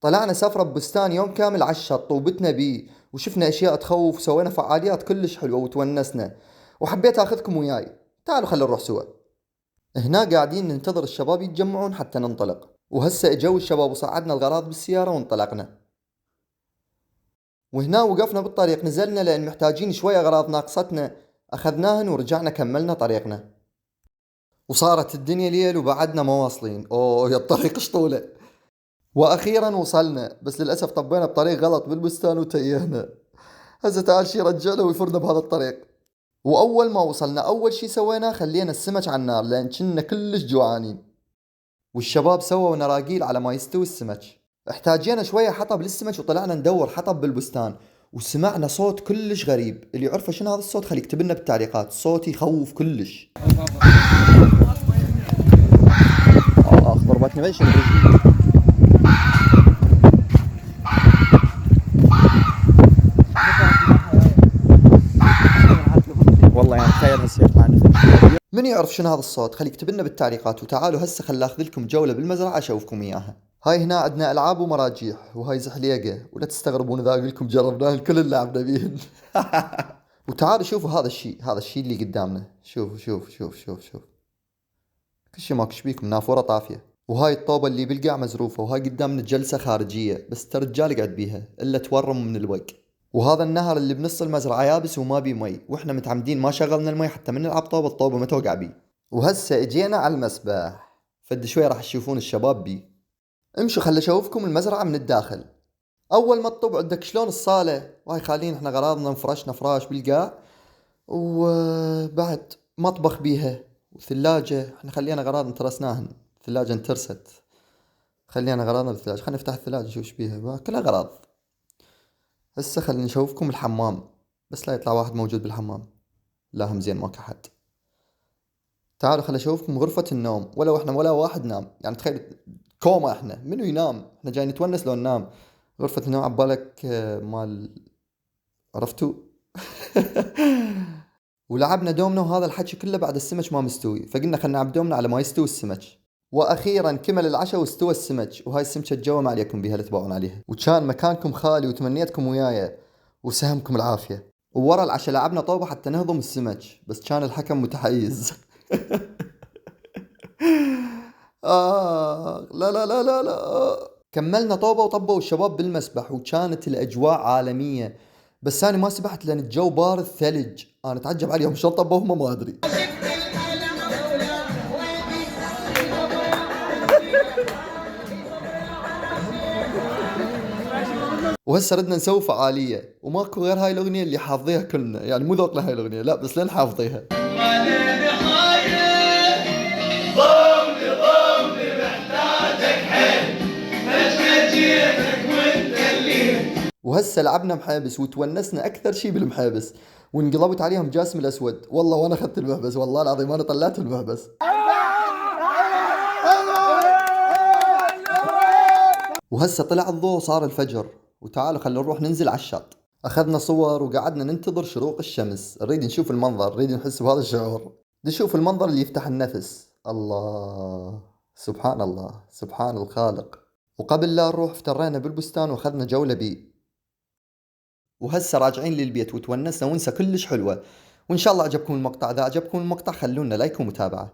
طلعنا سفرة ببستان يوم كامل على الشط وبتنا بيه، وشفنا اشياء تخوف وسوينا فعاليات كلش حلوة وتونسنا. وحبيت اخذكم وياي. تعالوا خلينا نروح سوا. هنا قاعدين ننتظر الشباب يتجمعون حتى ننطلق، وهسه اجوا الشباب وصعدنا الغراض بالسيارة وانطلقنا. وهنا وقفنا بالطريق، نزلنا لان محتاجين شوية اغراض ناقصتنا، اخذناهن ورجعنا كملنا طريقنا. وصارت الدنيا ليل وبعدنا ما واصلين، اوه يا الطريق شطولة. واخيرا وصلنا، بس للاسف طبينا بطريق غلط بالبستان وتيهنا. هسه تعال شي رجعنا ويفرنا بهذا الطريق. واول ما وصلنا اول شي سويناه خلينا السمك على النار لان كنا كلش جوعانين. والشباب سووا نراقيل على ما يستوي السمك. احتاجينا شوية حطب للسمك وطلعنا ندور حطب بالبستان. وسمعنا صوت كلش غريب، اللي يعرفه شنو هذا الصوت خلي يكتب لنا بالتعليقات، الصوت يخوف كلش. ضربتني بيش برجلي. والله يعني تخيل هالسيف معنا. من يعرف شنو هذا الصوت خلي يكتب لنا بالتعليقات. وتعالوا هسه خل اخذ لكم جولة بالمزرعة اشوفكم اياها. هاي هنا عندنا العاب ومراجيح، وهاي زحليقة، ولا تستغربون اذا اقول لكم جربناها الكل اللي لعبنا بيهن. وتعالوا شوفوا هذا الشيء اللي قدامنا. شوف كل شيء ماكو بيكم، نافورة طافية. وهاي الطوبة اللي بالقاع مزروفة، وهاي قدامنا جلسة خارجية بس ترجال قعد بيها الا تورم من الوق. وهذا النهر اللي بنص المزرعة يابس وما بيه مي، واحنا متعمدين ما شغلنا المي حتى من نلعب طوبة الطوبة ما توقع بيه. وهسه اجينا على المسبح، فد شوي راح تشوفون الشباب بيه. امشوا خل اشوفكم المزرعة من الداخل. اول ما تطب عندك شلون الصالة، وهاي خالين احنا غراضنا انفرشنا فراش بالقاع. وبعد مطبخ بيها، وثلاجة احنا خلينا غراض ترسناهن. ثلاجة انترست، خلينا غراضنا بالثلاجة. خلينا نفتح الثلاجة نشوف ايش بيها، كلها غراض. هسه خلينا نشوفكم الحمام، بس لا يطلع واحد موجود بالحمام. لا هم زين ماك احد. تعالوا خلينا اشوفكم غرفة النوم، ولا احنا ولا واحد نام، يعني تخيل كوما. احنا منو ينام؟ احنا جاي نتونس لو ننام. غرفة النوم عبالك مال، عرفتوا. ولعبنا دومنا، وهذا الحكي كله بعد السمك ما مستوي، فقلنا خلينا نلعب دومنا على ما يستوي السمك. واخيرا كمل العشاء واستوى السمك، وهاي السمكة الجوة ما عليكم بيها لا تباعون عليها، وكان مكانكم خالي وتمنيتكم وياي وسهمكم العافية. وورا العشاء لعبنا طوبة حتى نهضم السمك، بس كان الحكم متحيز. لا. كملنا طوبة وطبوا الشباب بالمسبح، وكانت الأجواء عالمية. بس أنا ما سبحت لأن الجو بارد ثلج. أنا أتعجب عليهم شلون طبوهم ما أدري. وهسه ردنا نسوي فعالية، وماكو غير هاي الأغنية اللي حافظيها كلنا، يعني مو ذوقنا هاي الأغنية لا، بس لين حافظيها. وهسه لعبنا محابس وتونسنا اكثر شي بالمحابس. وانقلبت عليهم جاسم الاسود، والله وانا اخذت المحبس، والله العظيم انا طلعت المحبس. وهسه طلع الضوء صار الفجر. وتعالوا خلينا نروح ننزل على الشط. اخذنا صور وقعدنا ننتظر شروق الشمس، نريد نشوف المنظر، نريد نحس بهذا الشعور. نشوف المنظر اللي يفتح النفس. الله، سبحان الله سبحان الخالق. وقبل لا نروح افترينا بالبستان واخذنا جولة بيه. وهسه راجعين للبيت وتونسنا ونسة كلش حلوة. وإن شاء الله عجبكم المقطع. إذا عجبكم المقطع خلونا لايك ومتابعة.